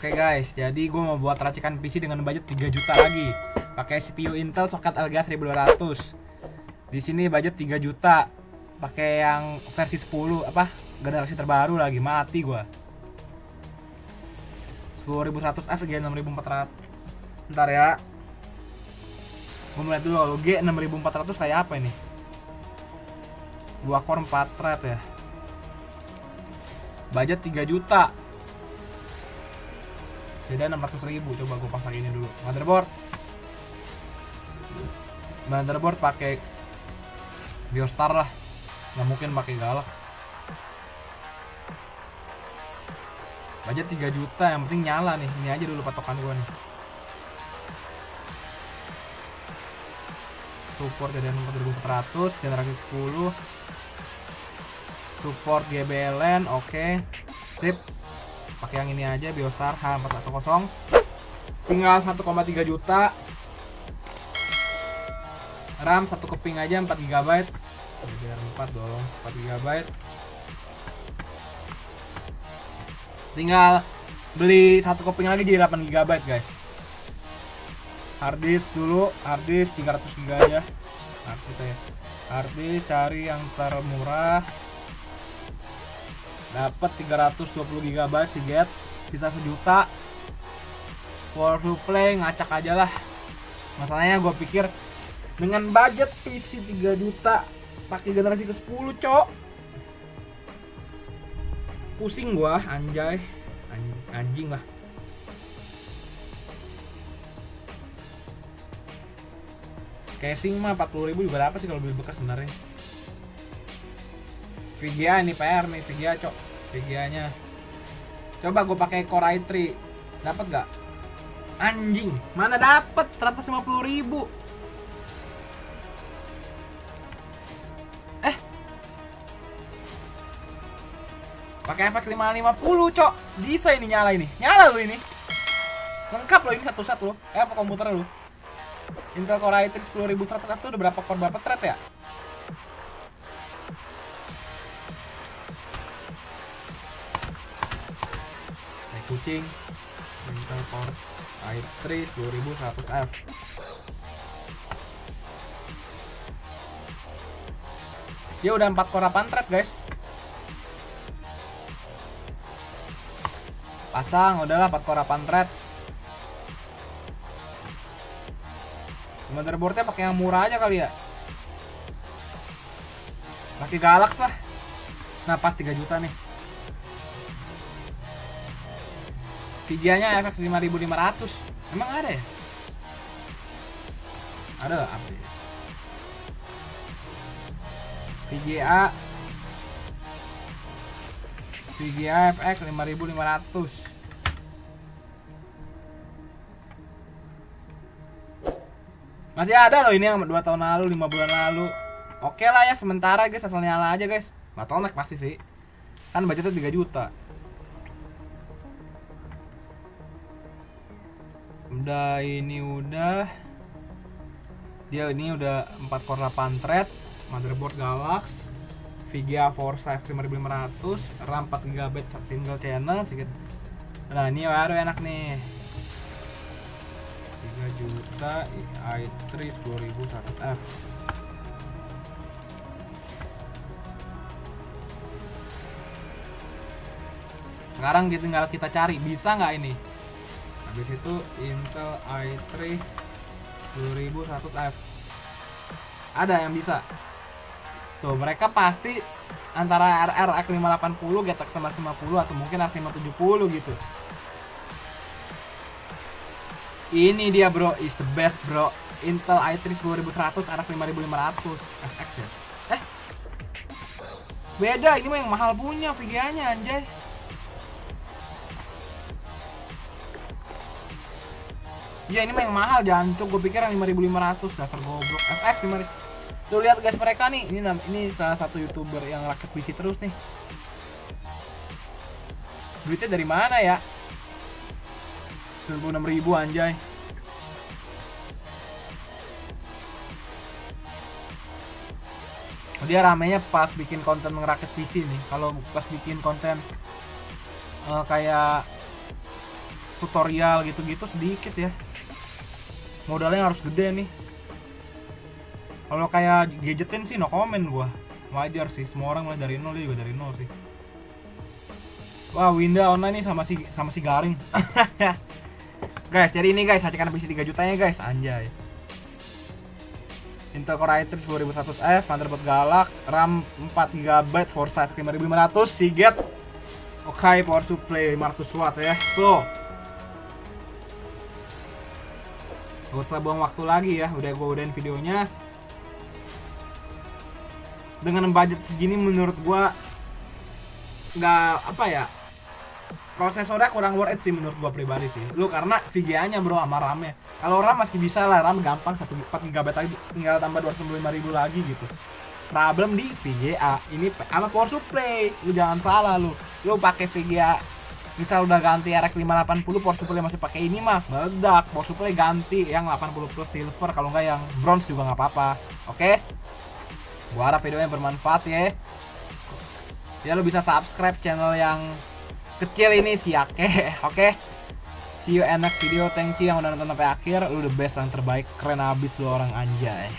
Oke guys, jadi gue mau buat racikan PC dengan budget 3 juta lagi. Pakai CPU Intel soket Elgato 1200. Di sini budget 3 juta. Pakai yang versi 10 generasi terbaru lagi, mati gua. 10100F G 6400. Bentar ya. Gue mulai dulu, kalau G 6400 kayak apa ini? 2 core 4 thread ya. Budget 3 juta. Beda 600.000. Coba gue pasang ini dulu. Motherboard pakai Biostar lah. Nggak mungkin pakai galak. Budget 3 juta, yang penting nyala nih. Ini aja dulu patokan gue nih. Support dari 4400 generasi 10. Support GBLN, oke. Sip. Pakai yang ini aja, Biostar H410. Tinggal 1,3 juta. RAM 1 keping aja 4 GB. Biar 4 dong, 4 GB. Tinggal beli 1 keping lagi jadi 8 GB, guys. Harddisk dulu, harddisk 300 GB aja. Harddisk cari yang termurah. Dapat 320 GB Seagate, sisa 1 juta. Power supply ngacak aja lah. Masalahnya gue pikir dengan budget PC 3 juta pakai generasi ke-10, cok. Pusing gua, anjay. Anjing lah. Casing mah 40.000 juga dapat sih kalau beli bekas sebenarnya. VGA ini PR nih, VGA cok, VGA nya. Coba gue pakai Core i3, dapat nggak? Anjing, mana dapat 150.000? Pakai efek 550 cok, bisa ini nyala ini, nyala lo ini, lengkap lo ini satu-satu lo, apa komputer lo? Intel Core i3 10100F tuh udah berapa core berapa thread ya? Kucing Intel Core i3 10100F. Dia udah 4 core 8 thread guys. Pasang udahlah 4 core 8 thread. Motherboardnya pakai yang murah aja kali ya. Pakai Galax lah. Nah pas 3 juta nih. VGA-nya FX 5500. Emang ada ya? Ada update. VGA FX 5500. Masih ada loh ini yang 2 tahun lalu, 5 bulan lalu. Oke lah ya sementara guys, asal nyala aja guys. Bottleneck pasti sih. Kan budgetnya 3 juta. Udah ini udah. Dia ini udah 4 core 8 thread, motherboard Galax, VGA Forza 5500, RAM 4 GB single channel sedikit. Nah, ini baru enak nih. 3 juta i3 10100F. Sekarang tinggal kita cari bisa nggak ini. Habis itu Intel i3 10100F. Ada yang bisa. Tuh, mereka pasti antara RX 580, GTX 550 atau mungkin RX 570 gitu. Ini dia bro, is the best bro. Intel i3 10100 RX 5500 FX ya. Beda, ini mah yang mahal punya VGA-nya anjay. Iya ini mah yang mahal jancuk, gue pikir yang 5500, dasar goblok. FX 5000. Tuh lihat guys mereka nih, ini salah satu YouTuber yang rakit PC terus nih. Duitnya dari mana ya? 26.000 anjay. Dia ramenya pas bikin konten ngerakit PC nih. Kalau pas bikin konten kayak tutorial gitu-gitu sedikit ya. Modalnya harus gede nih. Kalau kayak gadgetin sih no comment gua. Wajar sih, semua orang mulai dari nol, dia juga dari nol sih. Wah, Winda online nih sama si Garing. Guys, jadi ini guys, hacikan PC 3 jutanya guys, anjay. Intel Core i3 10100F, motherboard galak, RAM 4GB, Forsyth 5500, Seagate. Oke, power supply 500 watt ya. So, gak usah buang waktu lagi ya, udah gue udahin videonya. Dengan budget segini menurut gue nggak apa ya, prosesornya kurang worth it sih menurut gue pribadi sih. Lu karena VGA nya bro sama RAM-nya. Kalau RAM masih bisa lah, RAM gampang 4GB lagi, tinggal tambah 255.000 lagi gitu. Problem di VGA ini sama power supply. Lu jangan salah lu pakai VGA misal udah ganti RX 580, power supply masih pakai ini mah meledak. Power supply ganti yang 80 plus silver, kalau enggak yang bronze juga nggak apa-apa. Oke, gua harap videonya bermanfaat ya. Ya lu bisa subscribe channel yang kecil ini si Ake. Oke, see you in next video. Thank you yang udah nonton sampai akhir. Lu the best, yang terbaik, keren abis lu orang, anjay.